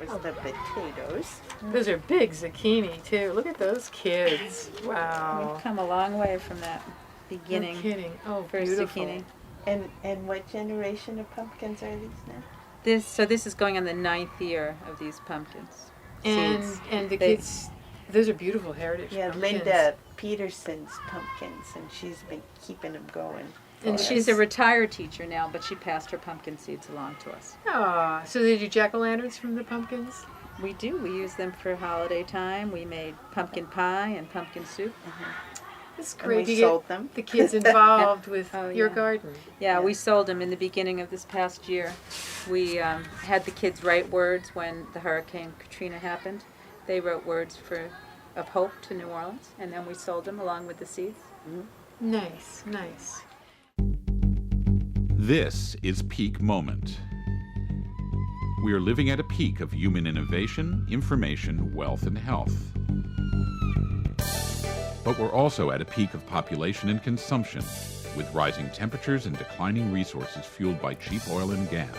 is the potatoes. Those are big zucchini too. Look at those kids. Wow. We've come a long way from that beginning. No kidding. Oh, First beautiful. zucchini. And what generation of pumpkins are these now? This is going on the 9th year of these pumpkins. And seeds. and the They- kids, those are beautiful heritage Yeah, pumpkins. Linda Peterson's pumpkins, and she's been keeping them going. And for she's us. a retired teacher now, but she passed her pumpkin seeds along to us. Ah, so they do jack-o'-lanterns from the pumpkins? We do. We use them for holiday time. We made pumpkin pie and pumpkin soup. It's And great we to sold get them. the kids involved with Oh, your yeah. garden. Yeah, Yeah. we sold them in the beginning of this past year. We had the kids write words when the Hurricane Katrina happened. They wrote words of hope to New Orleans, and then we sold them along with the seeds. Nice, nice. This is Peak Moment. We are living at a peak of human innovation, information, wealth, and health. But we're also at a peak of population and consumption, with rising temperatures and declining resources fueled by cheap oil and gas.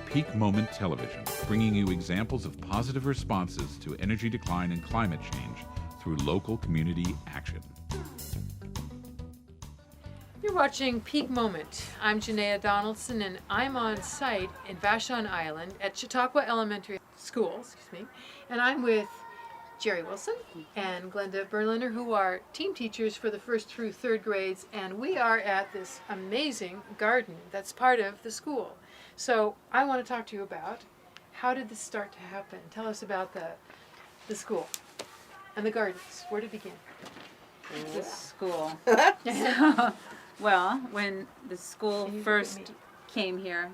Peak Moment Television, bringing you examples of positive responses to energy decline and climate change through local community action. You're watching Peak Moment. I'm Janaea Donaldson, and I'm on site in Vashon Island at Chautauqua Elementary School, and I'm with Jerry Wilson and Glenda Berliner, who are team teachers for the 1st through 3rd grades, and we are at this amazing garden that's part of the school. So I want to talk to you about, how did this start to happen? Tell us about the school and the gardens. Where did it begin? The school. Well, when the school first came here,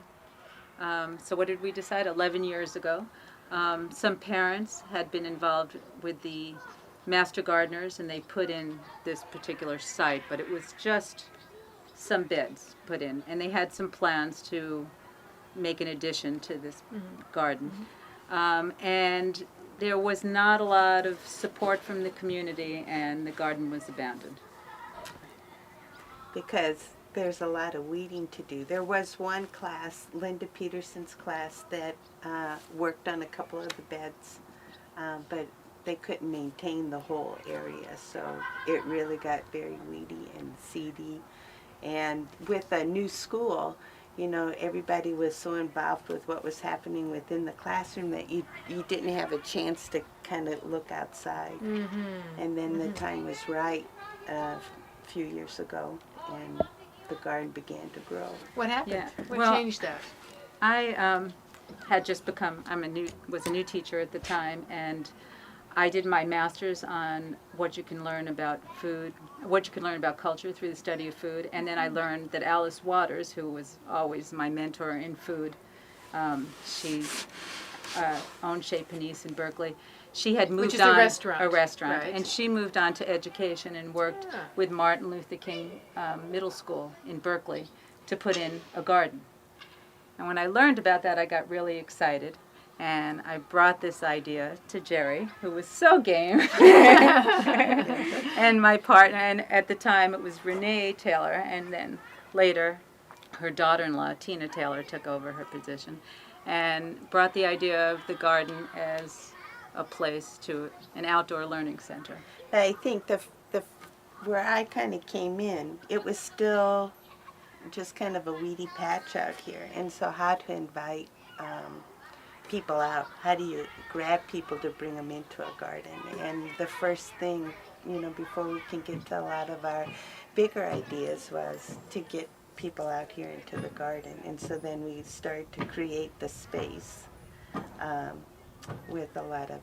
so what did we decide? 11 years ago. Some parents had been involved with the master gardeners, and they put in this particular site, but it was just some beds put in, and they had some plans to make an addition to this garden. And there was not a lot of support from the community, and the garden was abandoned. Because there's a lot of weeding to do. There was one class, Linda Peterson's class, that worked on a couple of the beds, but they couldn't maintain the whole area, so it really got very weedy and seedy. And with a new school, you know, everybody was so involved with what was happening within the classroom that you didn't have a chance to kind of look outside. And then the time was right a few years ago, and the garden began to grow. What happened? Yeah. What Well, changed that? I had just become, was a new teacher at the time, and I did my master's on what you can learn about food, what you can learn about culture through the study of food, and then I learned that Alice Waters, who was always my mentor in food, she owned Chez Panisse in Berkeley. She had moved Which is on a restaurant. right. And she moved on to education and worked with Martin Luther King Middle School in Berkeley to put in a garden. And when I learned about that, I got really excited. And I brought this idea to Jerry, who was so game, and my partner, and at the time it was Renee Taylor, and then later her daughter-in-law, Tina Taylor, took over her position, and brought the idea of the garden as a place to an outdoor learning center. I think the where I kind of came in, it was still just kind of a weedy patch out here, and so how to invite people out? How do you grab people to bring them into a garden? And the first thing, you know, before we can get to a lot of our bigger ideas, was to get people out here into the garden. And so then we started to create the space with a lot of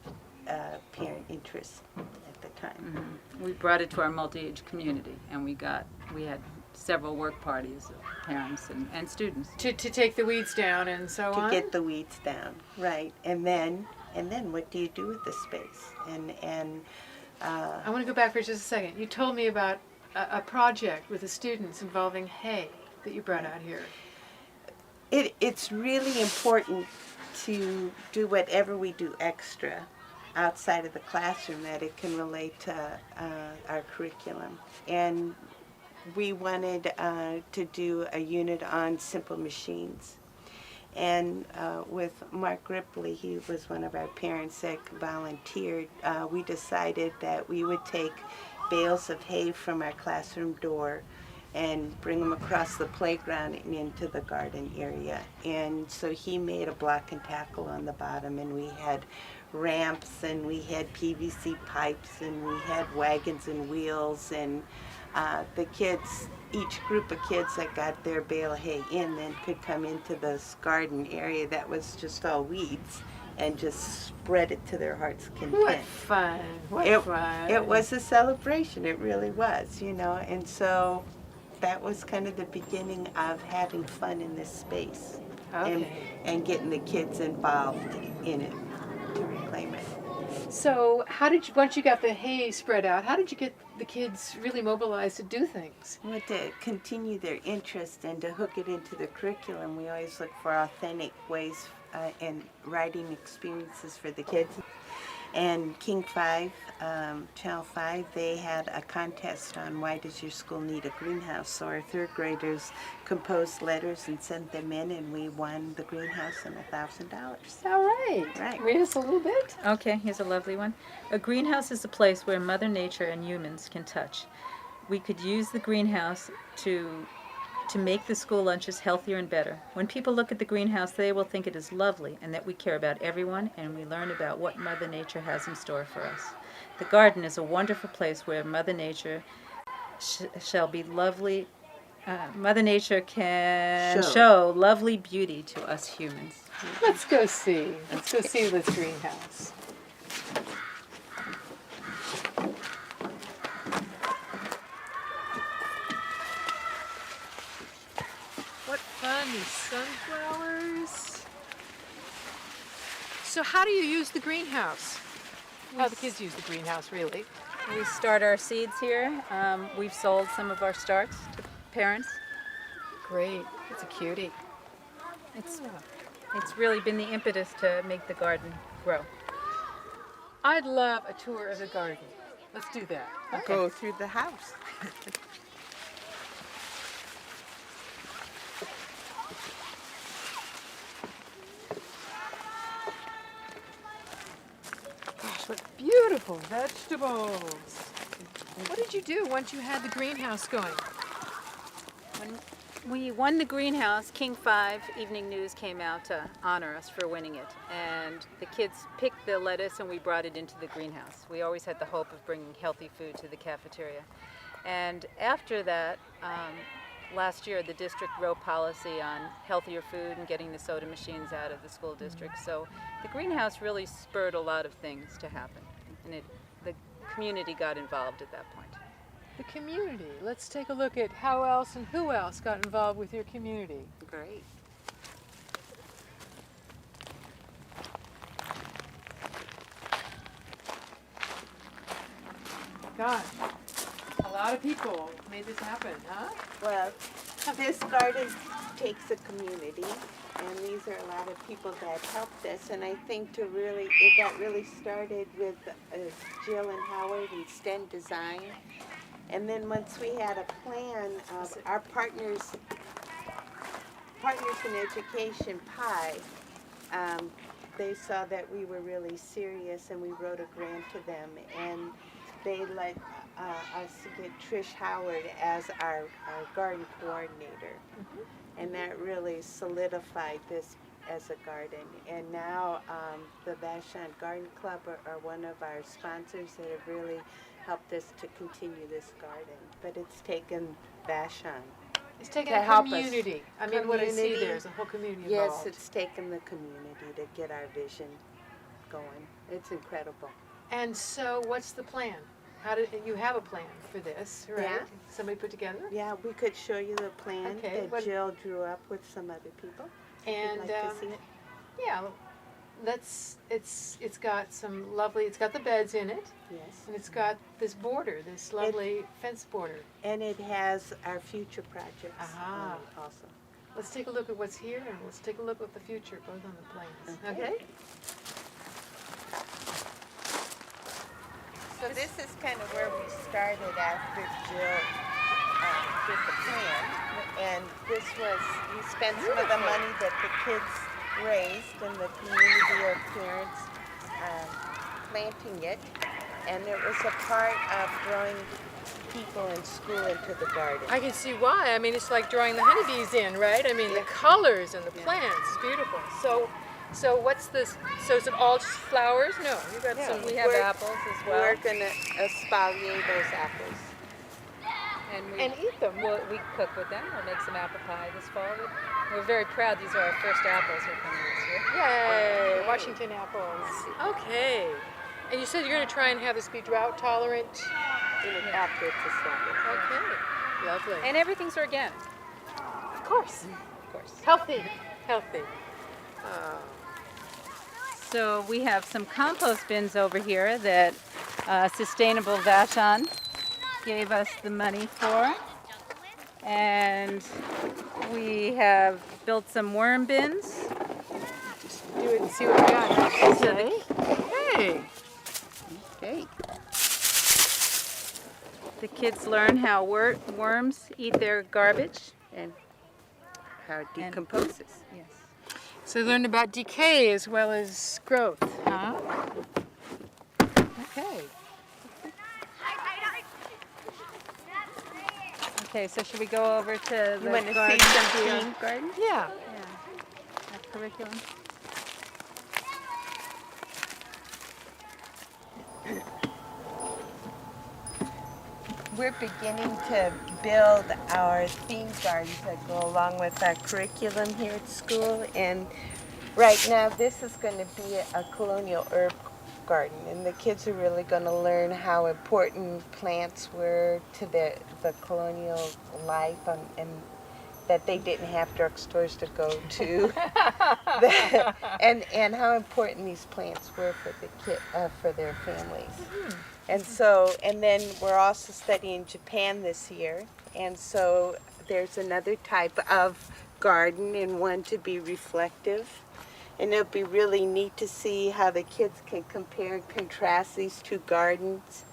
parent interest at the time. We brought it to our multi-age community, and we had several work parties of parents and students. To take the weeds down and so To on? get the weeds down, right. And then what do you do with the space? And I want to go back for just a second. You told me about a project with the students involving hay that you brought out here. it's really important to do whatever we do extra outside of the classroom that it can relate to our curriculum. And we wanted to do a unit on simple machines. And with Mark Ripley, he was one of our parents that volunteered, we decided that we would take bales of hay from our classroom door and bring them across the playground and into the garden area. And so he made a block and tackle on the bottom, and we had ramps, and we had PVC pipes, and we had wagons and wheels, and the kids, each group of kids that got their bale of hay in then could come into this garden area that was just all weeds and just spread it to their heart's content. What fun! What fun! It was a celebration. It really was, you know. And so that was kind of the beginning of having fun in this space, Okay. and getting the kids involved in it to reclaim it. So, how did you, once you got the hay spread out, how did you get the kids really mobilized to do things? Well, to continue their interest and to hook it into the curriculum, we always look for authentic ways and writing experiences for the kids. And King 5, Channel 5, they had a contest on why does your school need a greenhouse. So our third graders composed letters and sent them in, and we won the greenhouse and $1,000. All right. Right. Read us a little bit. Okay, here's a lovely one. A greenhouse is a place where Mother Nature and humans can touch. We could use the greenhouse to make the school lunches healthier and better. When people look at the greenhouse, they will think it is lovely and that we care about everyone, and we learn about what Mother Nature has in store for us. The garden is a wonderful place where Mother Nature shall be lovely. Mother Nature can show lovely beauty to us humans. Let's go see. Let's go see this greenhouse. What fun, these sunflowers. So how do you use the greenhouse? How the kids use the greenhouse, really? We start our seeds here. We've sold some of our starts to parents. Great. It's a cutie. It's really been the impetus to make the garden grow. I'd love a tour of the garden. Let's do that. Go through the house. Gosh, what beautiful vegetables. What did you do once you had the greenhouse going? When we won the greenhouse, King 5 Evening News came out to honor us for winning it. And the kids picked the lettuce and we brought it into the greenhouse. We always had the hope of bringing healthy food to the cafeteria. And after that, last year the district wrote policy on healthier food and getting the soda machines out of the school district. So the greenhouse really spurred a lot of things to happen. And the community got involved at that point. The community. Let's take a look at how else and who else got involved with your community. Great. Gosh, a lot of people made this happen, huh? Well, this garden takes a community, and these are a lot of people that helped us. And I think it got really started with Jill and Howard and Sten Design. And then once we had a plan of our partners in education, PI, they saw that we were really serious, and we wrote a grant to them, and they let us get Trish Howard as our garden coordinator. Mm-hmm. And that really solidified this as a garden. And now the Vashon Garden Club are one of our sponsors that have really helped us to continue this garden. But it's taken Vashon. It's taken to a help us. community. I mean, what I see there is a whole community involved. Yes, it's taken the community to get our vision going. It's incredible. And so what's the plan? You have a plan for this, right? Yeah. Somebody put together? Yeah, we could show you the plan Okay, that Jill drew up with some other people. And Would you like to see it? yeah, it's got some lovely, it's got the beds in it, Yes. and it's got this border, this lovely fence border. And it has our future projects Aha. on it also. Let's take a look at what's here, and let's take a look at the future, both on the plans. Okay. So this is kind of where we started after Jill did the plan. And this was, we spent some of the money that the kids raised in the community of parents planting it, and it was a part of drawing people in school into the garden. I can see why. I mean, it's like drawing the honeybees in, right? I mean, the colors and the plants, it's beautiful. So what's this? So is it all just flowers? No, you got some. We have apples as well. We're gonna espalier those apples. And eat them. We cook with them. We'll make some apple pie this fall. We're very proud. These are our first apples we're coming this year. Yay, Washington apples. Okay. And you said you're going to try and have this be drought tolerant. After it's established. Okay. Lovely. And everything's organic. Of course. Of course. Healthy. So we have some compost bins over here that Sustainable Vashon gave us the money for. And we have built some worm bins. Do it and see what we got. Okay. Hey. Okay. The kids learn how worms eat their garbage. And how it decomposes. Yes. So they learned about decay as well as growth, huh? Okay. Okay, so should we go over to the You want to garden? see some bean garden? Yeah. Our curriculum. We're beginning to build our theme gardens that go along with our curriculum here at school. And right now, this is going to be a colonial herb garden. And the kids are really going to learn how important plants were to the colonial life and that they didn't have drugstores to go to. and how important these plants were for the for their families. And so, and then we're also studying Japan this year. And so there's another type of garden and one to be reflective. And it'll be really neat to see how the kids can compare and contrast these two gardens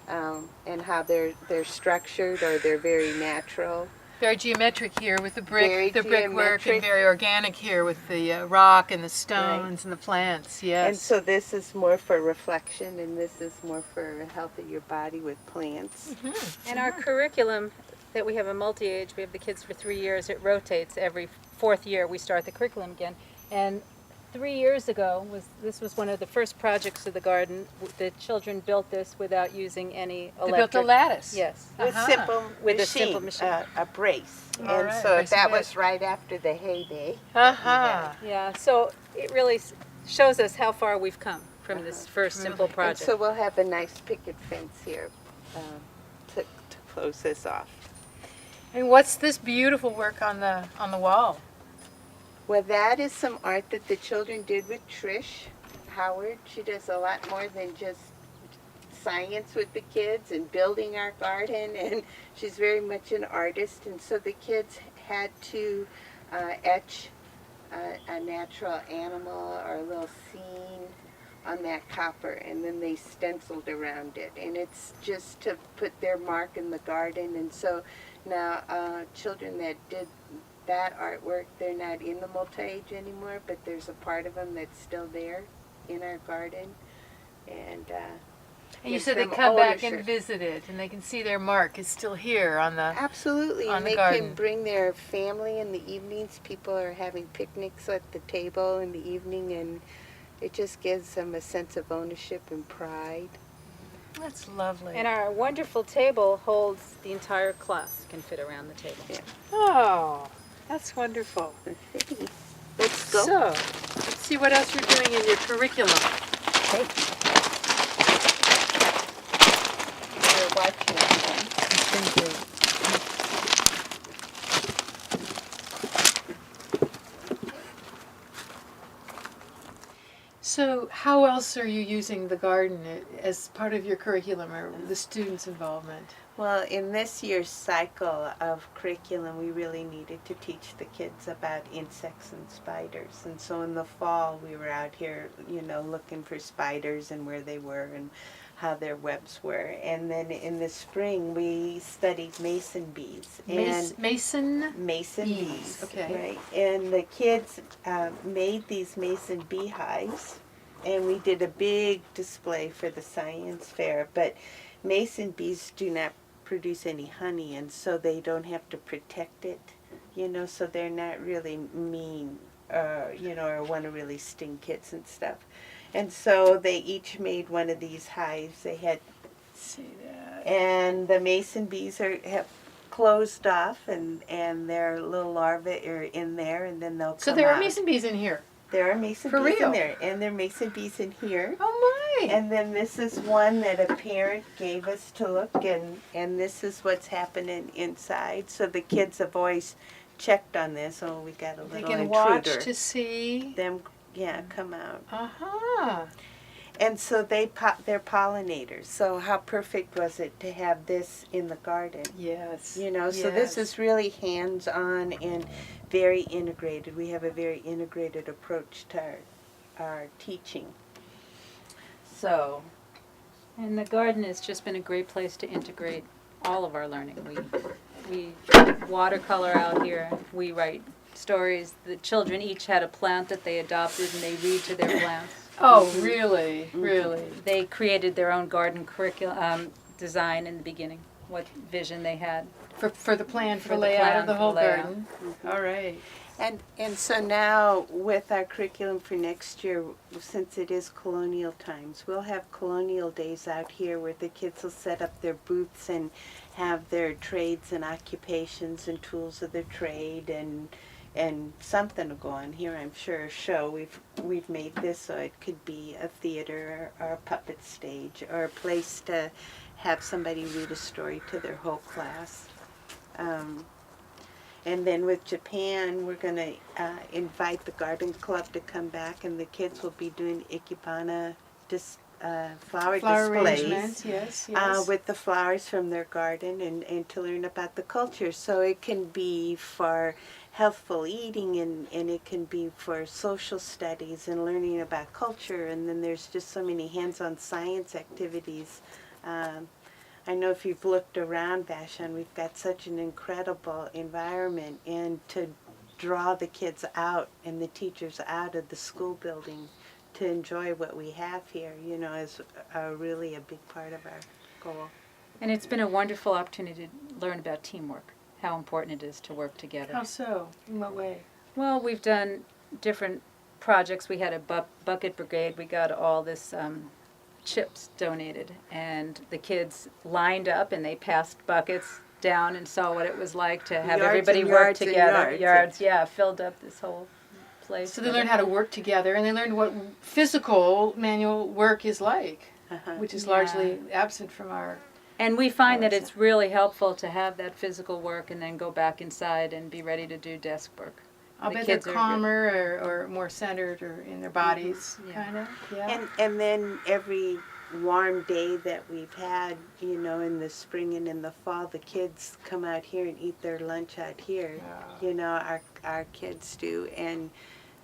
and how they're structured or they're very natural. Very geometric here with the Very brickwork, geometric. and very organic here with the rock and the stones and the plants. Yes. And so this is more for reflection and this is more for health of your body with plants. And our curriculum that we have a multi-age, we have the kids for 3 years, it rotates every 4th year we start the curriculum again. And 3 years ago, this was one of the first projects of the garden. The children built this without using any electric. They built a lattice. Yes. With a a simple machine. a brace. All And right, so brace that and bed. was right after the heyday. Yeah, so it really shows us how far we've come from this first simple And project. so we'll have a nice picket fence here to close this off. And what's this beautiful work on the wall? Well, that is some art that the children did with Trish Howard. She does a lot more than just science with the kids and building our garden, and she's very much an artist. And so the kids had to etch a natural animal or a little scene on that copper, and then they stenciled around it. And it's just to put their mark in the garden. And so now children that did that artwork, they're not in the multi-age anymore, but there's a part of them that's still there in our garden. And And you gives said they them come back and ownership. visit it, and they can see their mark is still here on the. Absolutely, on and the they garden. can bring their family in the evenings. People are having picnics at the table in the evening, and it just gives them a sense of ownership and pride. That's lovely. And our wonderful table holds the entire class, can fit around the table. Yeah. Oh, that's wonderful. Let's go. So, let's see what else you're doing in your curriculum. Okay. We're watching it. Thank you. So, how else are you using the garden as part of your curriculum or the students' involvement? Well, in this year's cycle of curriculum, we really needed to teach the kids about insects and spiders. And so in the fall, we were out here, looking for spiders and where they were. And how their webs were. And then in the spring we studied mason bees. And Mason mason bees, bees, okay. right? And the kids made these mason beehives, and we did a big display for the science fair. But mason bees do not produce any honey, and so they don't have to protect it, so they're not really mean, or want to really sting kids and stuff. And so they each made one of these hives. They had, see that. and the mason bees have closed off, and their little larvae are in there, and then they'll come So there out. are mason bees in here. There are mason For bees real? in there, and there are mason bees in here. Oh my! And then this is one that a parent gave us to look, and this is what's happening inside. So the kids have always checked on this. Oh, we got a They little can intruder. watch to see. Them, come out. Uh-huh. And so they're pollinators. So how perfect was it to have this in the garden? Yes. So this is really hands-on and very integrated. We have a very integrated approach to our teaching. So, And the garden has just been a great place to integrate all of our learning. We watercolor out here. We write stories. The children each had a plant that they adopted, and they read to their plants. Oh, really? Really? They created their own garden curriculum design in the beginning, what vision they had. For the plan, for the the layout plan, of the for whole the layout. garden. All right. and so now with our curriculum for next year, since it is colonial times, we'll have colonial days out here where the kids will set up their booths and have their trades and occupations and tools of their trade, and something will go on here, I'm sure, a show. We've made this so it could be a theater or a puppet stage or a place to have somebody read a story to their whole class. And then with Japan, we're going to invite the garden club to come back, and the kids will be doing ikebana flower displays. arrangements, yes. With the flowers from their garden, and to learn about the culture. So it can be for healthful eating, and it can be for social studies and learning about culture. And then there's just so many hands-on science activities. I know if you've looked around Vashon, we've got such an incredible environment, and to draw the kids out and the teachers out of the school building to enjoy what we have here, is really a big part of our goal. And it's been a wonderful opportunity to learn about teamwork, how important it is to work together. How so? In what way? Well, we've done different projects. We had a bucket brigade. We got all this chips donated, and the kids lined up and they passed buckets down and saw what it was like to have Yards everybody and work yards and together. yards. Yeah, filled up this whole place. So they learned how to work together, and they learned what physical manual work is like, which is largely absent from our. And we find that it's really helpful to have that physical work and then go back inside and be ready to do desk work. I'll The bet they're kids are calmer or more centered or in their bodies, Yeah. kind of. Yeah. And then every warm day that we've had, in the spring and in the fall, the kids come out here and eat their lunch out here. Our kids do, and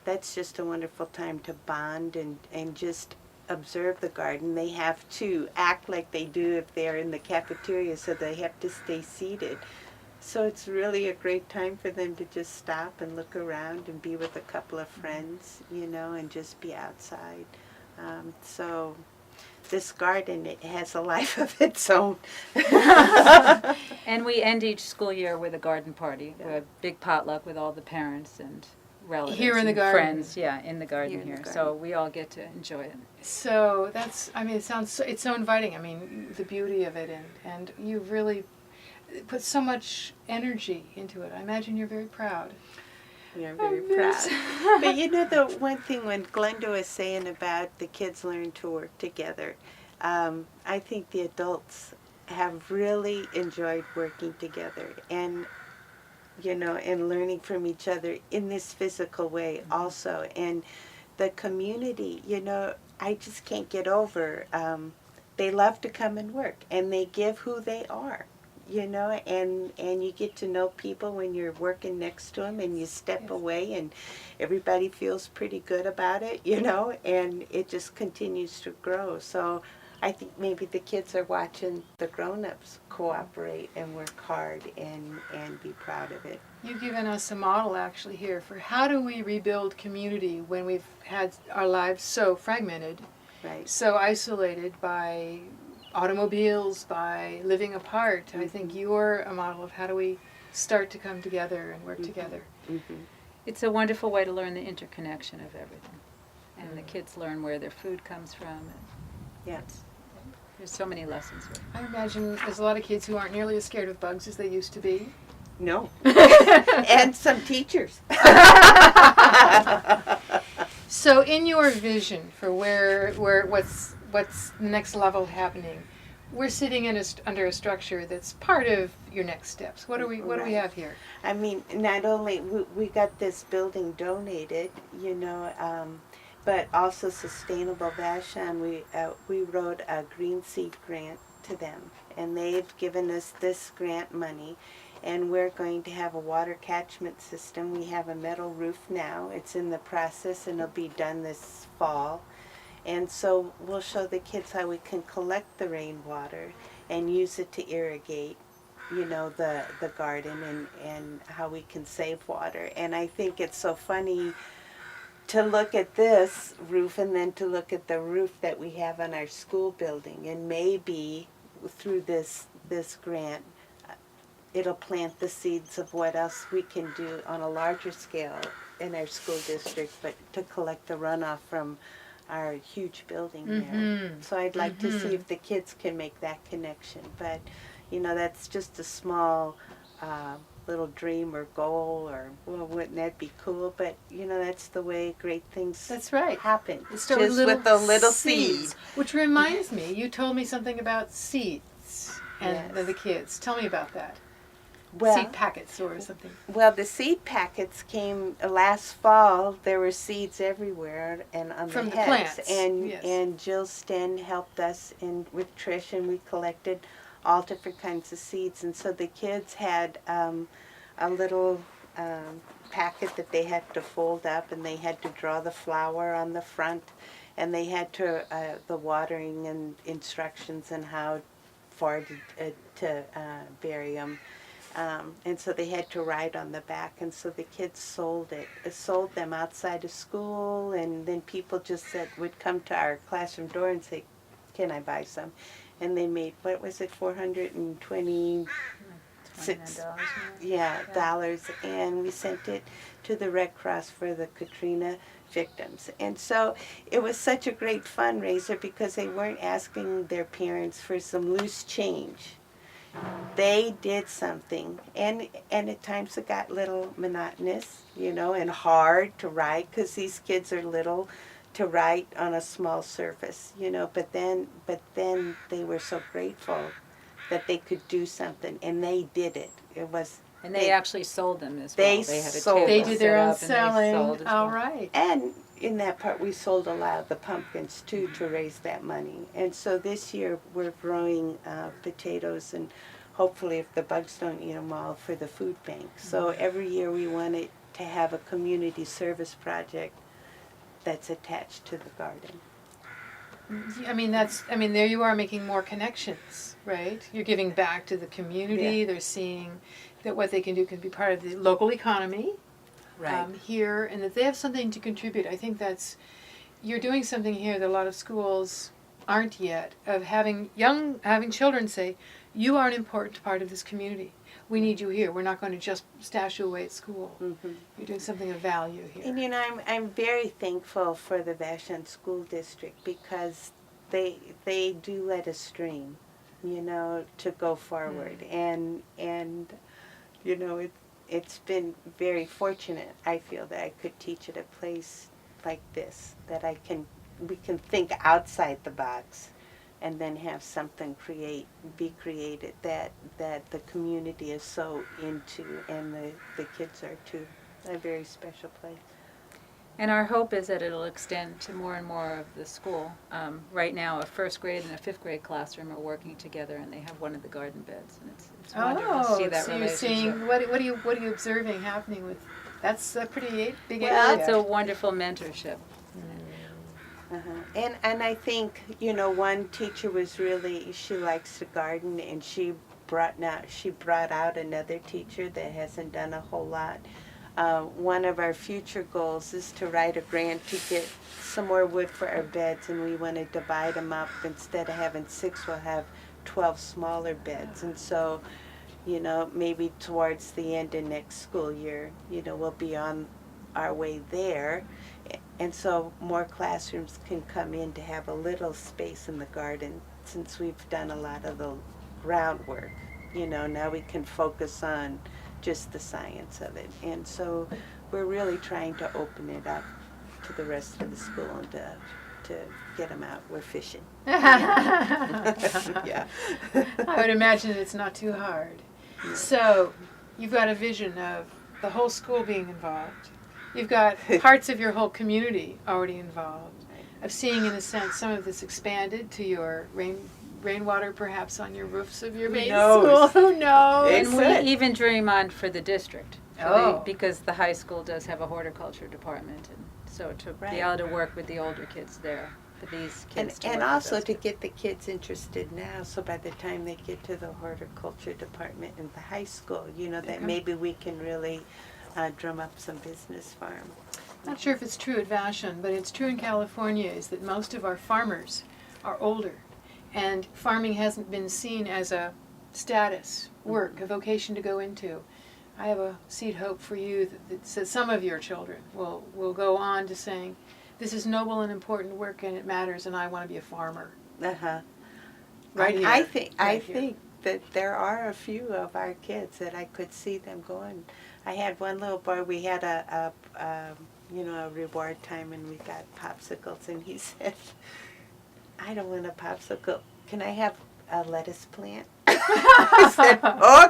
that's just a wonderful time to bond and just observe the garden. They have to act like they do if they're in the cafeteria, so they have to stay seated. So it's really a great time for them to just stop and look around and be with a couple of friends, and just be outside. So this garden, it has a life of its own. And we end each school year with a garden party, a big potluck with all the parents and relatives Here in the and garden. friends. Yeah, in the garden Here in the here. So we all get to enjoy it. So it sounds it's so inviting. The beauty of it, and you've really put so much energy into it. I imagine you're very proud. We're very proud. But the one thing when Glenda was saying about the kids learn to work together, I think the adults have really enjoyed working together and learning from each other in this physical way also. And the community, I just can't get over. They love to come and work, and they give who they are. And you get to know people when you're working next to them, and you step away and everybody feels pretty good about it, and it just continues to grow. So I think maybe the kids are watching the grown-ups cooperate and work hard and be proud of it. You've given us a model actually here for how do we rebuild community when we've had our lives so fragmented, Right. so isolated by automobiles, by living apart. I think you're a model of how do we start to come together and work together. Mm-hmm. It's a wonderful way to learn the interconnection of everything. And the kids learn where their food comes from. And Yes. there's so many lessons here. I imagine there's a lot of kids who aren't nearly as scared of bugs as they used to be. No. And some teachers. So in your vision for where what's the next level happening, we're sitting under a structure that's part of your next steps. What do we Right. have here? I mean, not only we got this building donated, but also Sustainable Vashon. We wrote a green seed grant to them, and they've given us this grant money, and we're going to have a water catchment system. We have a metal roof now. It's in the process, and it'll be done this fall. And so we'll show the kids how we can collect the rainwater and use it to irrigate, the garden and how we can save water. And I think it's so funny to look at this roof and then to look at the roof that we have on our school building. And maybe through this grant, it'll plant the seeds of what else we can do on a larger scale in our school district, but to collect the runoff from our huge building there. So I'd like to see if the kids can make that connection. But, that's just a small little dream or goal, or, well, wouldn't that be cool? But, that's the way great things That's right. happen. You start Just with a little seed. Which reminds me, you told me something about seeds and Yes. the kids. Tell me about that. Well, Seed packets or something. Well, the seed packets came last fall. There were seeds everywhere and on From the the heads. plants, And yes. and Jill Sten helped us with Trish, and we collected all different kinds of seeds. And so the kids had a little packet that they had to fold up, and they had to draw the flower on the front, and they had to the watering and instructions and how far to bury them. And so they had to write on the back, and so the kids sold them outside of school, and then people just would come to our classroom door and say, "Can I buy some?" And they made, what was it, $426 dollars, and we sent it to the Red Cross for the Katrina victims. And so it was such a great fundraiser because they weren't asking their parents for some loose change. They did something, and at times it got a little monotonous, and hard to write because these kids are little to write on a small surface, but then they were so grateful that they could do something, and they did it. And they actually sold them as They well. They had a sold table They did their set own up and they selling. sold as All well. right. And in that part, we sold a lot of the pumpkins, too, to raise that money. And so this year, we're growing potatoes, and hopefully, if the bugs don't eat them all, for the food bank. So every year, we wanted to have a community service project that's attached to the garden. There you are making more connections, right? You're giving back to the community. Yeah. They're seeing that what they can do can be part of the local economy. Here, and that they have something to contribute. I think you're doing something here that a lot of schools aren't yet, of having children say, "You are an important part of this community. We need you here. We're not going to just stash you away at school." Mm-hmm. You're doing something of value here. And I'm very thankful for the Vashon School District because they do let us dream, to go forward. And it's been very fortunate, I feel, that I could teach at a place like this, that we can think outside the box and then have something be created that the community is so into, and the kids are too. A very special place. And our hope is that it'll extend to more and more of the school. Right now, a first grade and a fifth grade classroom are working together, and they have one of the garden beds, and it's wonderful to see that so you're relationship. seeing what are you observing happening with? That's a pretty big Well, area. it's a wonderful mentorship. And I think, you know, one teacher was really, she likes to garden, and she brought out another teacher that hasn't done a whole lot. One of our future goals is to write a grant to get some more wood for our beds, and we want to divide them up. Instead of having 6, we'll have 12 smaller beds. And so, you know, maybe towards the end of next school year, you know, we'll be on our way there. And so more classrooms can come in to have a little space in the garden, since we've done a lot of the groundwork. You know, now we can focus on just the science of it. And so we're really trying to open it up to the rest of the school and to get them out. We're fishing. Yeah. I would imagine it's not too hard. So you've got a vision of the whole school being involved. You've got parts of your whole community already involved. Of seeing, in a sense, some of this expanded to your rainwater, perhaps on your roofs of your main school. Who knows? And we even dream on for the district. Because the high school does have a horticulture department, and so to be able to work with the older kids there, for these kids to work and with also those to kids. get the kids interested now, so by the time they get to the horticulture department in the high school, you know, that maybe we can really drum up some business for them. Not sure if it's true at Vashon, but it's true in California, is that most of our farmers are older, and farming hasn't been seen as a status work, a vocation to go into. I have a seed hope for you that says some of your children will go on to saying, this is noble and important work, and it matters, and I want to be a farmer. Right here. I think that there are a few of our kids that I could see them going. I had one little boy, we had a reward time, and we got popsicles, and he said, I don't want a popsicle. Can I have a lettuce plant? I said,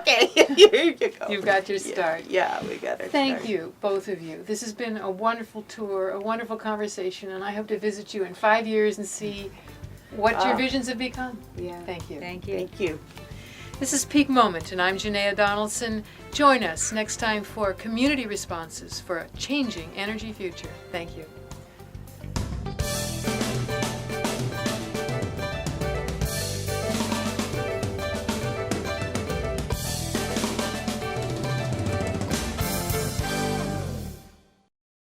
okay, here you go. You've got your start. Yeah, we got our Thank start. you, both of you. This has been a wonderful tour, a wonderful conversation, and I hope to visit you in 5 years and see what your visions have become. Yeah. Thank you. Thank you. Thank you. This is Peak Moment, and I'm Janaea Donaldson. Join us next time for community responses for a changing energy future. Thank you.